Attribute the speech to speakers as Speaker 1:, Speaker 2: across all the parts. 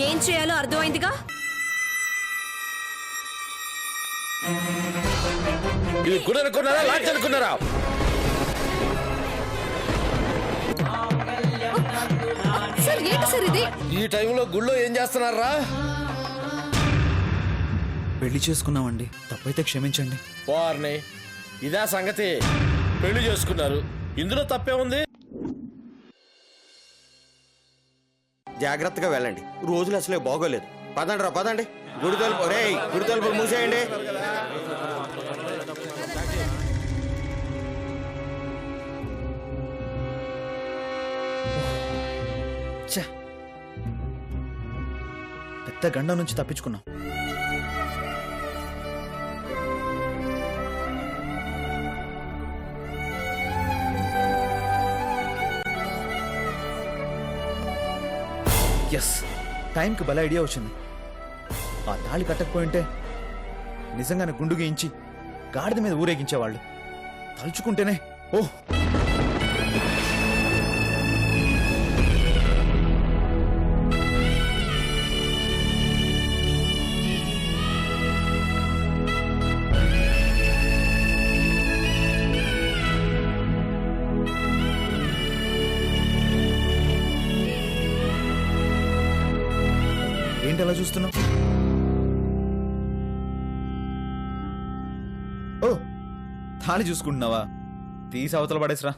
Speaker 1: ఏం చేయాలో అర్థమైందిగా.
Speaker 2: ఇది గుడి అనుకున్నారా, లాడ్జ్ అనుకున్నారా?
Speaker 1: సార్ ఏంటి సార్ ఇది?
Speaker 2: ఈ టైంలో గుళ్ళో ఏం చేస్తున్నారా?
Speaker 3: పెళ్లి చేసుకున్నామండి, తప్పైతే క్షమించండి.
Speaker 2: వారిని ఇదా సంగతి. పెళ్లి చేసుకున్నారు, ఇందులో తప్పే ఉంది.
Speaker 4: జాగ్రత్తగా వెళ్ళండి, రోజులు అసలే బాగోలేదు. పదండి రా పదండి. గుడి తలుపులు మూసేయండి.
Speaker 3: పెద్ద గండం నుంచి తప్పించుకున్నాం. ఎస్, టైంకి భలే ఐడియా వచ్చింది. ఆ తాళి కట్టకపోయింటే నిజంగానే గుండు గీయించి గాడిద మీద ఊరేగించేవాళ్ళు. తలుచుకుంటేనే ఓహ్. ఏంటి అలా చూస్తున్నావు? ఓ, తాళి చూసుకుంటున్నావా? తీసి అవతల పడేసరా.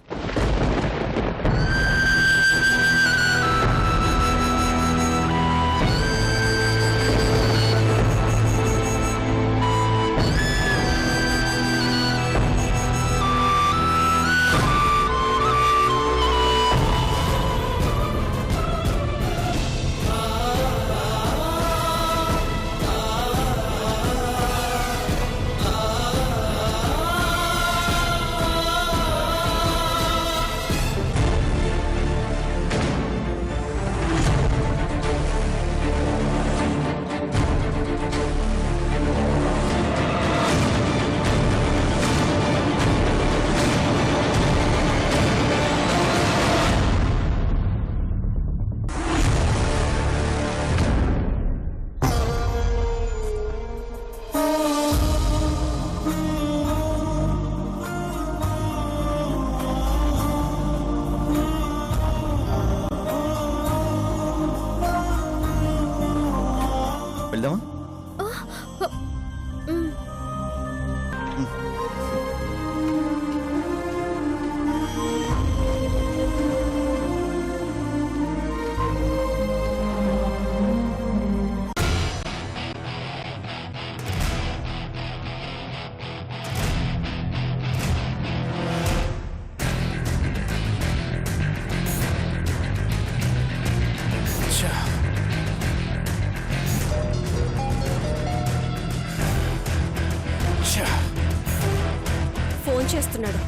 Speaker 3: వెళ్దామా?
Speaker 1: ఫోన్ చేస్తున్నాడు.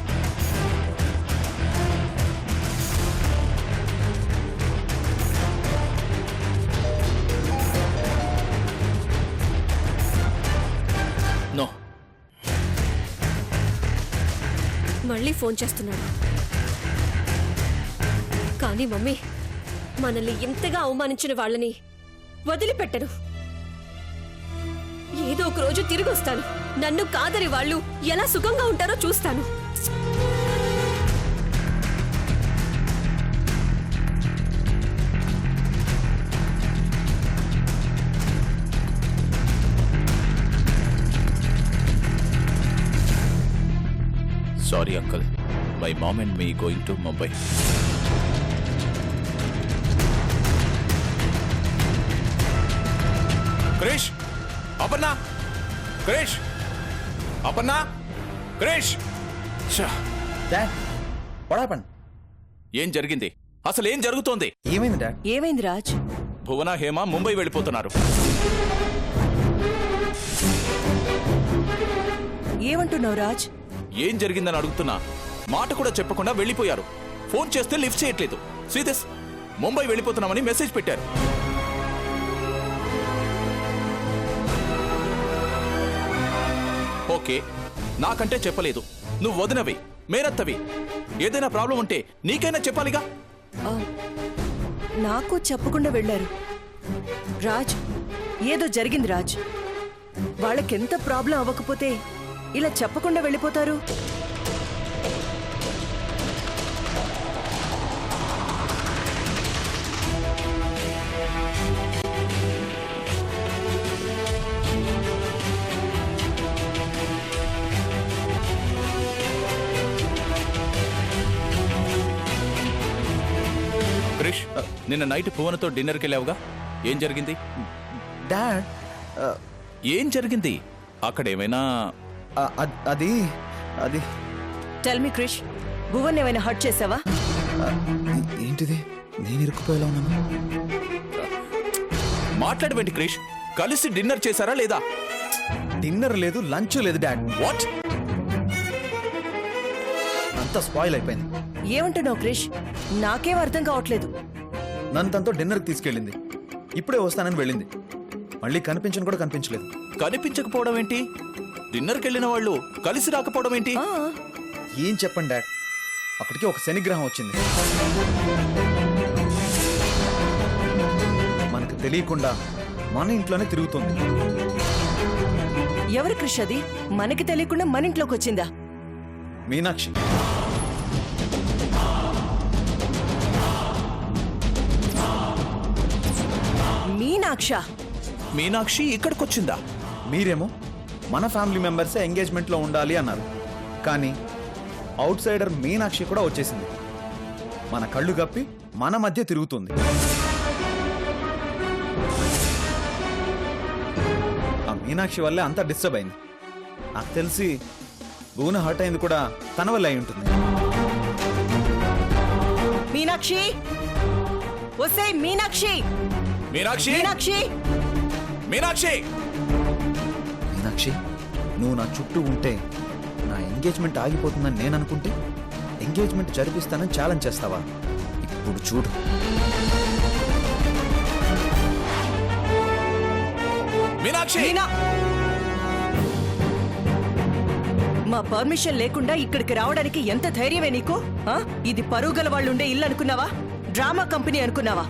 Speaker 2: నో,
Speaker 1: మళ్ళీ ఫోన్ చేస్తున్నాడు. కానీ మమ్మీ, మనల్ని ఇంతగా అవమానించిన వాళ్ళని వదిలిపెట్టను. ఏదో ఒక రోజు తిరిగి వస్తాను. నన్ను కాదని వాళ్ళు ఎలా సుఖంగా ఉంటారో చూస్తాను.
Speaker 5: Sorry, uncle. My mom and me going to Mumbai. Krish! Aparna! Krish! Aparna! Krish!
Speaker 3: Dad, what happened?
Speaker 5: ఏం జరిగింది? అసలు ఏం జరుగుతోంది?
Speaker 3: ఏమైంది డాడ్?
Speaker 6: ఏమైంది రాజ్?
Speaker 5: భువన, హేమ ముంబై వెళ్ళిపోతున్నారు.
Speaker 6: ఏమంటున్నావు రాజ్?
Speaker 5: ఏం జరిగిందని అడుగుతున్నా. మాట కూడా చెప్పకుండా వెళ్ళిపోయారు. ఫోన్ చేస్తే లిఫ్ట్ చేయట్లేదు. శ్రీధస్, ముంబై వెళ్ళిపోతున్నామని మెసేజ్ పెట్టారు. ఓకే, నాకంటే చెప్పలేదు. నువ్వు వదినవి, మేనత్తవి. ఏదైనా ప్రాబ్లం ఉంటే నీకైనా చెప్పాలిగా.
Speaker 6: నాకు చెప్పకుండా వెళ్ళారు. రాజ్, ఏదో జరిగింది రాజ్. వాళ్ళకెంత ప్రాబ్లం అవ్వకపోతే ఇలా చెప్పకుండా వెళ్ళిపోతారు?
Speaker 5: క్రిష్, నిన్న నైట్ భువనతో డిన్నర్కి వెళ్ళావుగా, ఏం జరిగింది?
Speaker 3: డాడ్
Speaker 5: ఏం జరిగింది అక్కడ? ఏమైనా
Speaker 3: అది అది
Speaker 6: టెల్ మీ క్రిష్, భువన్ ఏమైనా హర్ట్ చేసావా?
Speaker 3: ఏంటిది? నేను ఇరుక్కుపోయేలా ఉన్నాను.
Speaker 5: మాట్లాడవేంటి క్రిష్? కలిసి డిన్నర్ చేశారా లేదా?
Speaker 3: డిన్నర్ లేదు, లంచ్ లేదు డాడ్.
Speaker 5: వాట్?
Speaker 3: అంతా స్పాయిల్ అయిపోయింది.
Speaker 6: ఏమంటున్నావు క్రిష్? నాకేం అర్థం కావట్లేదు.
Speaker 3: నన్ను తనతో డిన్నర్కి తీసుకెళ్ళింది. ఇప్పుడే వస్తానని వెళ్ళింది. మళ్ళీ కనిపించను కూడా కనిపించలేదు.
Speaker 5: కనిపించకపోవడం ఏంటి? డిన్నర్కి వెళ్ళిన వాళ్ళు కలిసి రాకపోవడం ఏంటి?
Speaker 6: ఆ,
Speaker 3: ఏం చెప్పండి డాడ్, అక్కడికి ఒక శనిగ్రహం వచ్చింది. మనకు తెలియకుండా మన ఇంట్లోనే తిరుగుతుంది.
Speaker 6: ఎవరు క్రిష్ అది? మనకి తెలియకుండా మన ఇంట్లోకి వచ్చిందా?
Speaker 3: మీనాక్షి.
Speaker 6: మీనాక్ష?
Speaker 5: మీనాక్షి ఇక్కడికొచ్చిందా?
Speaker 3: మీరేమో మన ఫ్యామిలీ మెంబర్సే ఎంగేజ్మెంట్లో ఉండాలి అన్నారు. కానీ అవుట్ సైడర్ మీనాక్షి కూడా వచ్చేసింది. మన కళ్ళు కప్పి మన మధ్య తిరుగుతుంది. ఆ మీనాక్షి వల్లే అంతా డిస్టర్బ్ అయింది. నాకు తెలిసి భువన హర్ట్ అయింది కూడా తన వల్ల అయి ఉంటుంది.
Speaker 6: మీనాక్షి, వస్తే మీనాక్షి!
Speaker 5: మీనాక్షి!
Speaker 6: మీనాక్షి!
Speaker 5: మీనాక్షి!
Speaker 3: మీనాక్షి, నువ్వు నా చుట్టూ ఉంటే నా ఎంగేజ్మెంట్ ఆగిపోతుందని నేను అనుకుంటే ఎంగేజ్మెంట్ జరిపిస్తానని ఛాలెంజ్ చేస్తావా? ఇప్పుడు చూడు.
Speaker 5: మీనాక్షి!
Speaker 6: మా పర్మిషన్ లేకుండా ఇక్కడికి రావడానికి ఎంత ధైర్యమే నీకు? ఆ? ఇది పరుగుల వాళ్ళుండే ఇల్లు అనుకున్నావా? డ్రామా కంపెనీ అనుకున్నావా?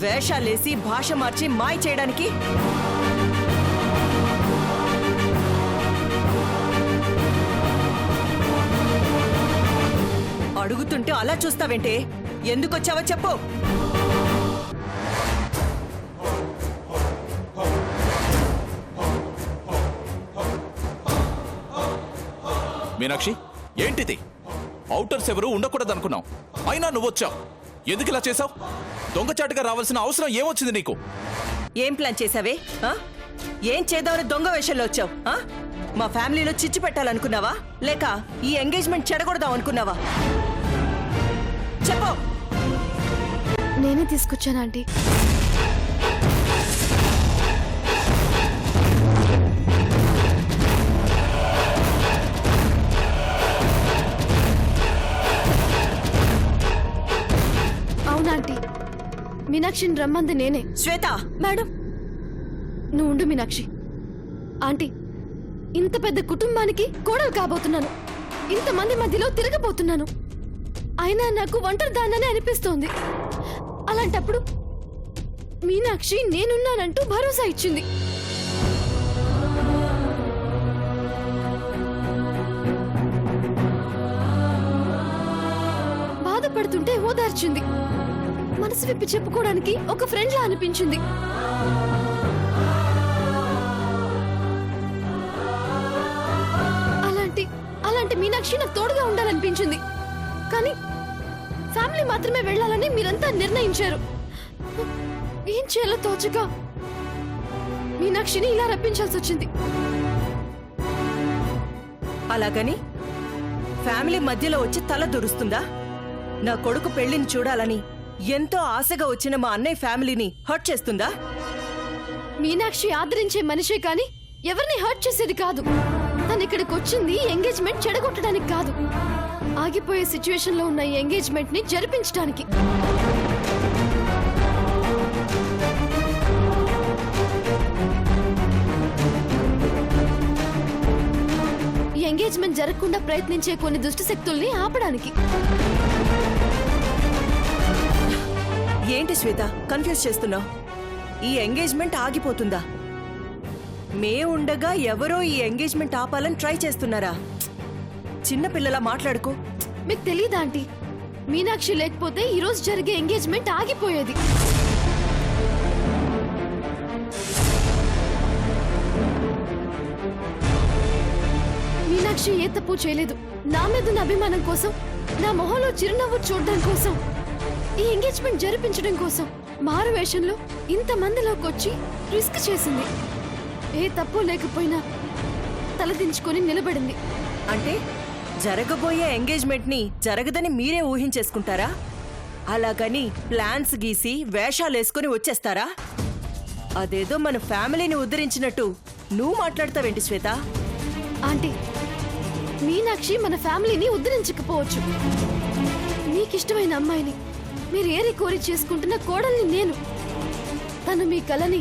Speaker 6: వేషాలేసి భాష మార్చి మాయ చేయడానికి? అడుగుతుంటే అలా చూస్తావేంటే? ఎందుకొచ్చావో చెప్పు.
Speaker 5: మీనాక్షి, ఏంటిది? అవుటర్స్ ఎవరు ఉండకూడదు అనుకున్నావు, అయినా నువ్వొచ్చావు. ఎందుకు ఇలా చేసావు? దొంగచాటుగా రావాల్సిన అవసరం ఏమొచ్చింది నీకు?
Speaker 6: ఏం ప్లాన్ చేసావే? ఆ? ఏం చేద్దామని దొంగ వేషంలో వచ్చావు? ఆ? మా ఫ్యామిలీలో చిచ్చు పెట్టాలనుకున్నావా, లేక ఈ ఎంగేజ్మెంట్ చెడగొడదాం అనుకున్నావా? చెప్పు.
Speaker 7: నేనే తీసుకొచ్చాను ఆంటీ. అవునా ఆంటీ, మీనాక్షిని రమ్మంది నేనే.
Speaker 6: శ్వేత!
Speaker 7: మేడం, నువ్వు ఉండు మీనాక్షి. ఆంటీ, ఇంత పెద్ద కుటుంబానికి కోడలు కాబోతున్నాను. ఇంతమంది మధ్యలో తిరగబోతున్నాను. అయినా నాకు ఒంటరిదానని అనిపిస్తోంది. అలాంటప్పుడు మీనాక్షి నేనున్నానంటూ భరోసా ఇచ్చింది. బాధపడుతుంటే ఓదార్చింది. మనసు విప్పి చెప్పుకోవడానికి ఒక ఫ్రెండ్ లా అనిపించింది. అలాంటి మీనాక్షి నాకు తోడుగా ఉండాలనిపించింది. కానీ ఫ్యామిలీ మాత్రమే వెళ్ళాలని మీరంతా నిర్ణయించారు. ఏం చేయాలో తోచక మీనాక్షిని ఇలా రప్పించాల్సి వచ్చింది.
Speaker 6: అలాగని ఫ్యామిలీ మధ్యలో వచ్చి తల దొరుస్తుందా? నా కొడుకు పెళ్లిని చూడాలని ఎంతో ఆశగా వచ్చిన మా అన్నయ్య ఫ్యామిలీని హర్ట్ చేస్తుందా?
Speaker 7: మీనాక్షి ఆదరించే మనిషే కాని ఎవరిని హర్ట్ చేసేది కాదు. తను ఇక్కడికి వచ్చింది ఎంగేజ్మెంట్ చెడగొట్టడానికి కాదు, ఆగిపోయే సిచ్యువేషన్ లో ఉన్న ఎంగేజ్మెంట్ ని జరిపించడానికి. ఈ ఎంగేజ్మెంట్ జరగకుండా ప్రయత్నించే కొన్ని దుష్ట శక్తుల్ని ఆపడానికి.
Speaker 6: ఏంటి శ్వేత కన్ఫ్యూజ్ చేస్తున్నావు? ఈ ఎంగేజ్మెంట్ ఆగిపోతుందా? మే ఉండగా ఎవరో ఈ ఎంగేజ్మెంట్ ఆపాలని ట్రై చేస్తున్నారా? చిన్నపిల్లలా మాట్లాడుకో.
Speaker 7: మీకు తెలియదా ఆంటీ, మీనాక్షి లేకపోతే ఈ రోజు జరిగే ఎంగేజ్మెంట్ ఆగిపోయేది. మీనాక్షి ఏ తప్పు చేయలేదు. నా మీద ఉన్న అభిమానం కోసం, నా మొహంలో చిరునవ్వు చూడడం కోసం, ఈ ఎంగేజ్మెంట్ జరిపించడం కోసం మారు వేషంలో ఇంతమందిలోకి వచ్చి రిస్క్ చేసింది. ఏ తప్పు లేకపోయినా తలదించుకొని నిలబడింది.
Speaker 6: అంటే జరగబోయే ఎంగేజ్మెంట్ ని జరగదని మీరే ఊహించేసుకుంటారా? అలాగని ప్లాన్స్ గీసి వేషాలేసుకుని వచ్చేస్తారా? అదేదో మన ఫ్యామిలీని ఉద్ధరించినట్టు నువ్వు మాట్లాడతావేంటి శ్వేత?
Speaker 7: ఆంటీ, మీనాక్షి మన ఫ్యామిలీని ఉద్ధరించకపోవచ్చు. మీకిష్టమైన అమ్మాయిని మీరు ఏరి కోరి చేసుకుంటున్న కోడల్ని నేను. తను మీ కలని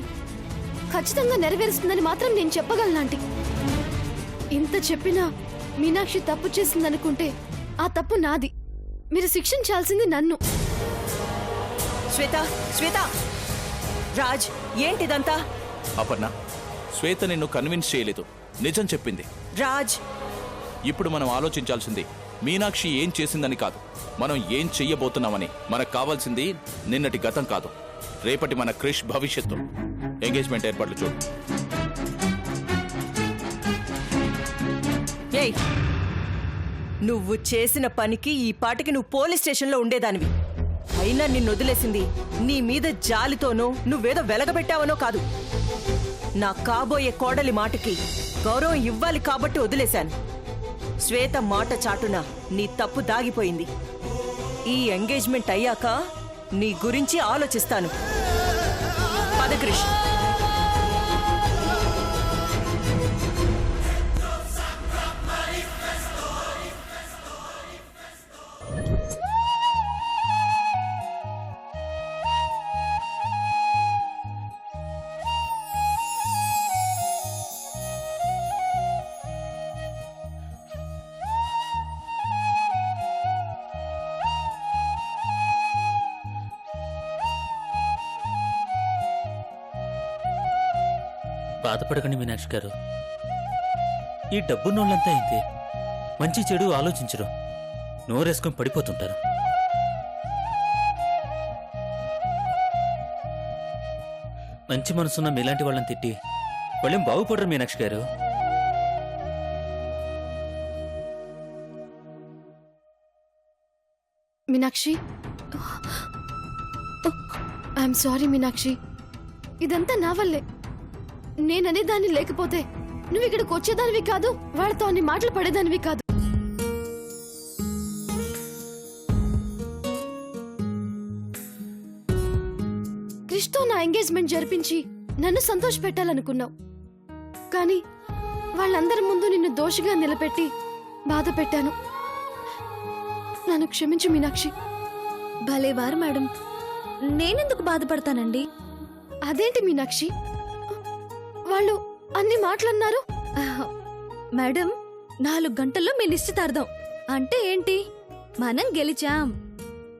Speaker 7: ఖచ్చితంగా నెరవేరుస్తుందని మాత్రం నేను చెప్పగలను ఆంటీ. ఇంత చెప్పినా మీనాక్షి తప్పు చేసిందనుకుంటే ఆ తప్పు నాది. మీరు శిక్షించాల్సింది నన్ను.
Speaker 6: శ్వేత, శ్వేత! రాజ్, ఏంటిదంతా?
Speaker 5: అపర్ణ, శ్వేత నిన్ను కన్విన్స్ చేయలేదు, నిజం చెప్పింది.
Speaker 6: రాజ్,
Speaker 5: ఇప్పుడు మనం ఆలోచించాల్సింది మీనాక్షి ఏం చేసిందని కాదు, మనం ఏం చెయ్యబోతున్నామని. మనకు కావాల్సింది నిన్నటి గతం కాదు, రేపటి మన క్రిష్ భవిష్యత్తు. ఎంగేజ్మెంట్ ఏర్పాట్లు చూడు.
Speaker 6: ఏయ్, నువ్వు చేసిన పనికి ఈ పాటికి నువ్వు పోలీస్ స్టేషన్లో ఉండేదానివి. అయినా నిన్ను వదిలేసింది నీ మీద జాలితోనో నువ్వేదో వెలగబెట్టావనో కాదు. నా కాబోయే కోడలి మాటకి గౌరవం ఇవ్వాలి కాబట్టి వదిలేశాను. శ్వేత మాట చాటున నీ తప్పు దాగిపోయింది. ఈ ఎంగేజ్మెంట్ అయ్యాక నీ గురించి ఆలోచిస్తాను. పద క్రిష్.
Speaker 8: బాధపడకండి మీనాక్షి గారు. ఈ డబ్బున్నోళ్ళంతా ఇంతే, మంచి చెడు ఆలోచించరు, నోరేసుకొని పడిపోతుంటారు. మంచి మనసున్న మీలాంటి వాళ్ళని తిట్టి వాళ్ళేం బాగుపడరు మీనాక్షి గారు.
Speaker 7: Meenakshi, I'm sorry Meenakshi. ఇదంతా నా వల్లే. నేననే దాన్ని లేకపోతే నువ్వు ఇక్కడికి వచ్చేదానివి కాదు, వాళ్ళతో అన్ని మాటలు పడేదానివి కాదు. క్రిష్తో నా ఎంగేజ్మెంట్ జరిపించి నన్ను సంతోష పెట్టాలనుకున్నావు. కానీ వాళ్ళందరి ముందు నిన్ను దోషిగా నిలబెట్టి బాధ పెట్టాను. నన్ను క్షమించు మీనాక్షి.
Speaker 9: భలేవారు మేడం, నేనెందుకు బాధపడతానండి?
Speaker 7: అదేంటి మీనాక్షి, వాళ్ళు అన్ని మాటలన్నారు?
Speaker 9: మేడం, 4 గంటల్లో మీ నిశ్చితార్థం అంటే ఏంటి? మనం గెలిచాం.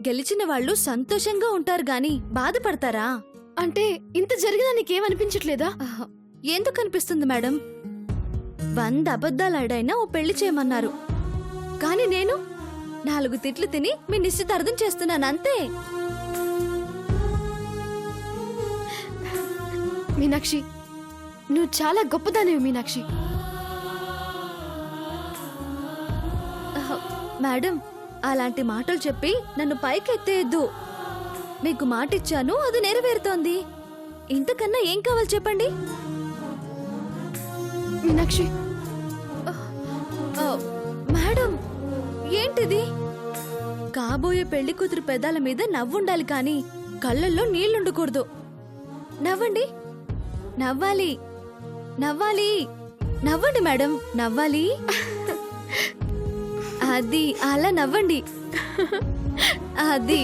Speaker 9: గెలిచిన వాళ్ళు సంతోషంగా ఉంటారు గాని బాధపడతారా?
Speaker 7: అంటే ఇంత జరిగినా నీకేమనిపించట్లేదా?
Speaker 9: ఎందుకు అనిపిస్తుంది మేడం? 100 అబద్ధాలాడైనా ఓ పెళ్లి చేయమన్నారు, కానీ నేను 4 తిట్లు తిని మీ నిశ్చితార్థం చేస్తున్నాను అంతే.
Speaker 7: మీనాక్షి, నువ్వు చాలా గొప్పదానివి మీనాక్షి.
Speaker 9: మేడం, అలాంటి మాటలు చెప్పి నన్ను పైకెత్తేయద్దు. మీకు మాటిచ్చాను, అది నెరవేరుతోంది. ఇంతకన్నా ఏం కావాలి చెప్పండి?
Speaker 7: మీనాక్షి,
Speaker 9: మేడం, ఏంటిది? కాబోయే పెళ్లి కూతురు పెదాల మీద నవ్వుండాలి కానీ కళ్ళల్లో నీళ్లుండకూడదు. నవ్వండి, నవ్వాలి, నవ్వాలి, నవ్వండి మేడం, నవ్వాలి. అది అలా నవ్వండి, అది.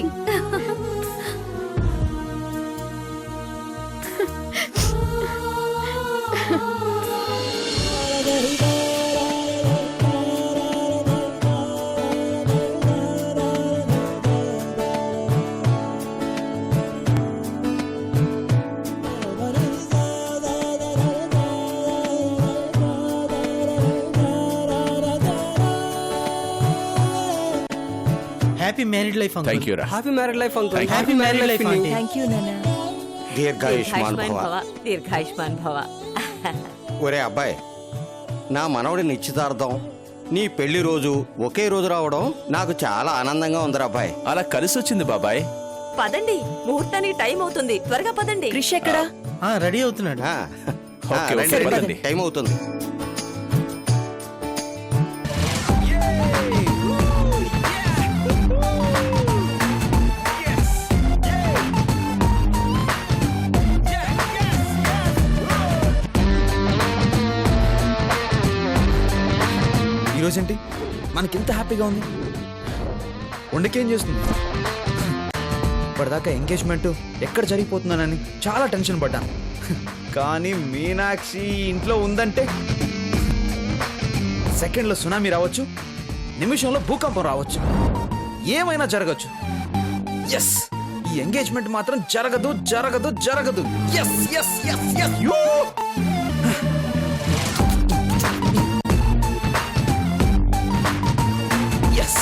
Speaker 8: Happy married life
Speaker 5: thank you రా
Speaker 4: happy married life uncle
Speaker 8: happy married life aunty
Speaker 6: thank you నాన్న.
Speaker 4: దీర్ఘాయుష్మాన్ భవ.
Speaker 6: దీర్ఘాయుష్మాన్ భవ.
Speaker 4: ఒరే అబ్బాయి, నా మనవడి నిశ్చితార్థం నీ పెళ్లి రోజు ఒకే రోజు రావడం నాకు చాలా ఆనందంగా ఉందిరా అబ్బాయి.
Speaker 5: అలా కలిసి వచ్చింది బాబాయ్.
Speaker 6: పదండి, ముహూర్తానికి టైం అవుతుంది, త్వరగా పదండి. క్రిష్ ఎక్కడా?
Speaker 8: రెడీ అవుతున్నాడు.
Speaker 5: ఓకే,
Speaker 4: రండి,
Speaker 5: ఓకే,
Speaker 4: రండి.
Speaker 5: పదండి.
Speaker 4: టైం అవుతుంది.
Speaker 3: ఈరోజేంటి మనకింత హ్యాపీగా ఉంది? వండకేం చేస్తుంది? ఇప్పటిదాకా ఎంగేజ్మెంట్ ఎక్కడ జరిగిపోతున్నానని చాలా టెన్షన్ పడ్డాను. కానీ మీనాక్షి ఇంట్లో ఉందంటే సెకండ్లో సునామీ రావచ్చు, నిమిషంలో భూకంపం రావచ్చు, ఏమైనా జరగచ్చు. ఎస్, ఈ ఎంగేజ్మెంట్ మాత్రం జరగదు జరగదు జరగదు. Yes yes yes yes. Yes,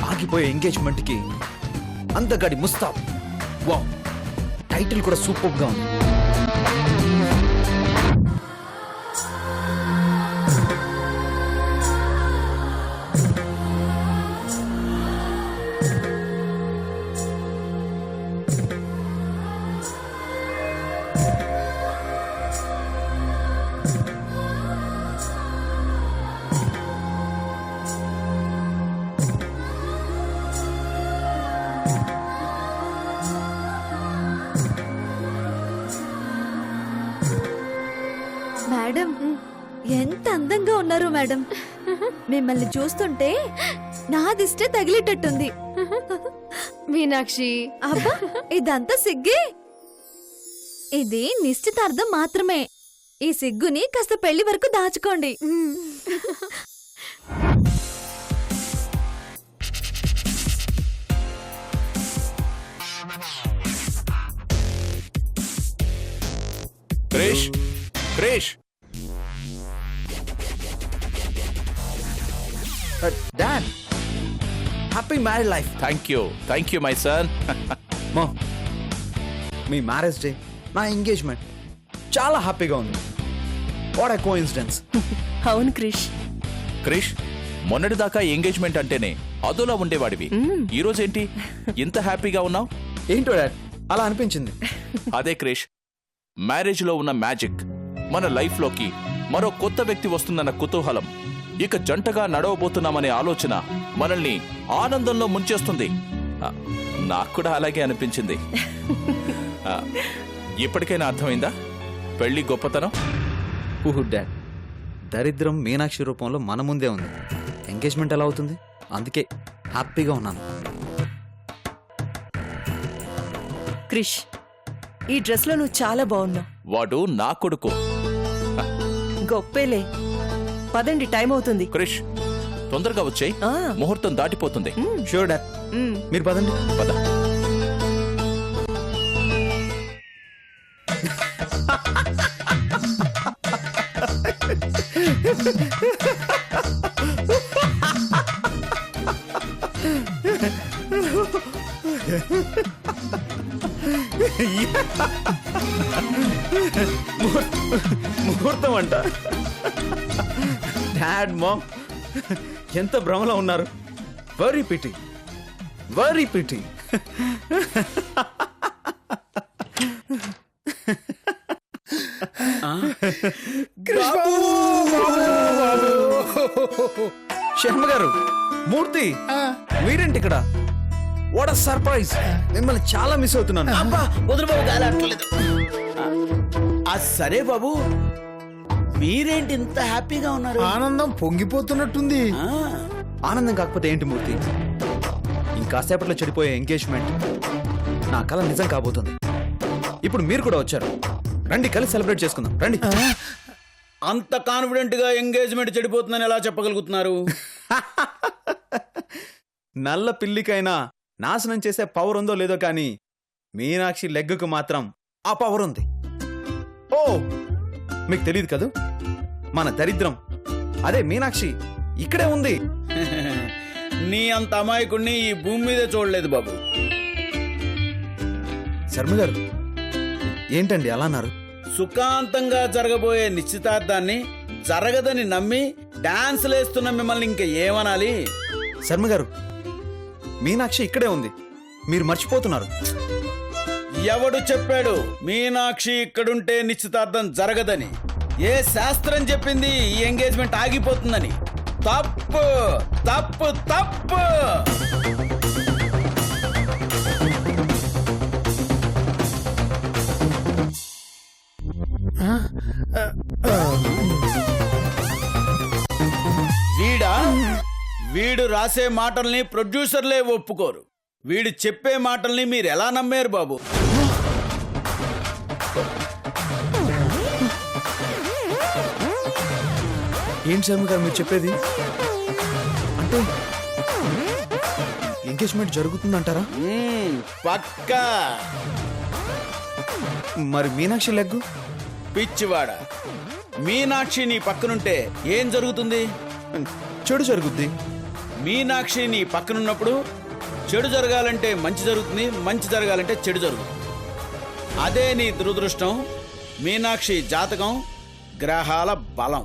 Speaker 3: ఆగిపోయే ఎంగేజ్మెంట్ కి అందగాడి ముస్తాబ్. వావ్, టైటిల్ కూడా సూపర్ గా ఉంది.
Speaker 9: మేడం, ఎంత అందంగా ఉన్నారు మేడం. మిమ్మల్ని చూస్తుంటే నా దిష్టే తగిలేటట్టుంది.
Speaker 7: మీనాక్షి,
Speaker 9: అబ్బా, ఇదంతా సిగ్గే. ఇది నిశ్చితార్థం మాత్రమే. ఈ సిగ్గుని కాస్త పెళ్లి వరకు దాచుకోండి.
Speaker 5: Krish, Krish,
Speaker 3: dad, happy married life.
Speaker 5: Thank you my son.
Speaker 3: మా, మీ మ్యారేజ్ డే, నా ఎంగేజ్మెంట్ చాలా హ్యాపీగా ఉంది. What a coincidence.
Speaker 6: అవును క్రిష్.
Speaker 5: క్రిష్, మొన్నటిదాకా ఎంగేజ్మెంట్ అంటేనే అదోలా ఉండేవాడివి. ఈ రోజేంటి ఇంత హ్యాపీగా ఉన్నావు?
Speaker 3: ఏంటో డాడ్, అలా అనిపించింది.
Speaker 5: అదే క్రిష్, మ్యారేజ్ లో ఉన్న మ్యాజిక్. మన లైఫ్ లోకి మరో కొత్త వ్యక్తి వస్తుందన్న కుతూహలం, ఇక జంటగా నడవబోతున్నామనే ఆలోచన మనల్ని ఆనందంలో ముంచేస్తుంది. నాకు కూడా అలాగే అనిపించింది. ఇప్పటికైనా అర్థమైందా పెళ్లి గొప్పతనం?
Speaker 3: డాడ్, దరిద్రం మీనాక్షి రూపంలో మన ముందే ఉంది. ఎంగేజ్మెంట్ ఎలా అవుతుంది? అందుకే హ్యాపీగా ఉన్నాను.
Speaker 6: క్రిష్, ఈ డ్రెస్ లో నువ్వు చాలా బాగున్నావు.
Speaker 5: వాడు నా కొడుకు.
Speaker 6: గొప్పేలే. పదండి, టైం అవుతుంది.
Speaker 5: క్రిష్, తొందరగా వచ్చేయ్, ముహూర్తం దాటిపోతుంది.
Speaker 3: షూర్ డాడ్, మీరు పదండి.
Speaker 5: పద.
Speaker 3: ముహూర్తం అంట. డాడ్, మామ్ ఎంత భ్రమలో ఉన్నారు. Very pity, very pity. Sharma garu, Murthy, మీరేంటి ఇక్కడ? What surprise. మిమ్మల్ని చాలా మిస్ అవుతున్నాను.
Speaker 2: వదులు బాబు, గాలి అట్లేదు. సరే బాబు, మీరేంటి ఇంత హ్యాపీగా ఉన్నారు?
Speaker 10: ఆనందం పొంగిపోతున్నట్టుంది.
Speaker 3: ఆనందం కాకపోతే ఏంటి మూర్తి? ఇంకాసేపట్లో చెడిపోయే ఎంగేజ్మెంట్ నా కల నిజం కాబోతుంది. ఇప్పుడు మీరు కూడా వచ్చారు, రండి కలిసి సెలబ్రేట్ చేసుకుందాం. రండి.
Speaker 2: అంత కాన్ఫిడెంట్ గా ఎంగేజ్మెంట్ చెడిపోతుందని ఎలా చెప్పగలుగుతున్నారు?
Speaker 3: నల్ల పిల్లికైనా నాశనం చేసే పవర్ ఉందో లేదో కానీ మీనాక్షి లెగ్గుకు మాత్రం ఆ పవర్ ఉంది. ఓ, మీకు తెలియదు కదూ, మన దరిద్రం అదే మీనాక్షి ఇక్కడే ఉంది.
Speaker 2: నీ అంత అమాయకుణ్ణి ఈ భూమి మీదే చూడలేదు బాబు.
Speaker 3: శర్మ గారు ఏంటండి అలా అన్నారు?
Speaker 2: సుఖాంతంగా జరగబోయే నిశ్చితార్థాన్ని జరగదని నమ్మి డాన్సులేస్తున్న మిమ్మల్ని ఇంకా ఏమనాలి?
Speaker 3: శర్మ గారు మీనాక్షి ఇక్కడే ఉంది, మీరు మర్చిపోతున్నారు.
Speaker 2: ఎవడు చెప్పాడు మీనాక్షి ఇక్కడుంటే నిశ్చితార్థం జరగదని? ఏ శాస్త్రం చెప్పింది ఈ ఎంగేజ్మెంట్ ఆగిపోతుందని? తప్పు తప్పు తప్పు. వీడు రాసే మాటల్ని ప్రొడ్యూసర్లే ఒప్పుకోరు. వీడు చెప్పే మాటల్ని మీరు ఎలా నమ్మారు బాబు?
Speaker 3: ఏంటి శర్మ గారు మీరు చెప్పేది? అంటే ఎంగేజ్మెంట్ జరుగుతుందంటారా?
Speaker 2: పక్కా.
Speaker 3: మరి మీనాక్షి లెగ్గు?
Speaker 2: పిచ్చివాడ, మీనాక్షి నీ పక్కనుంటే ఏం జరుగుతుంది?
Speaker 3: చెడు జరుగుద్ది.
Speaker 2: మీనాక్షి నీ పక్కనున్నప్పుడు చెడు జరగాలంటే మంచి జరుగుతుంది, మంచి జరగాలంటే చెడు జరుగుతుంది. అదే నీ దురదృష్టం. మీనాక్షి జాతకం, గ్రహాల బలం.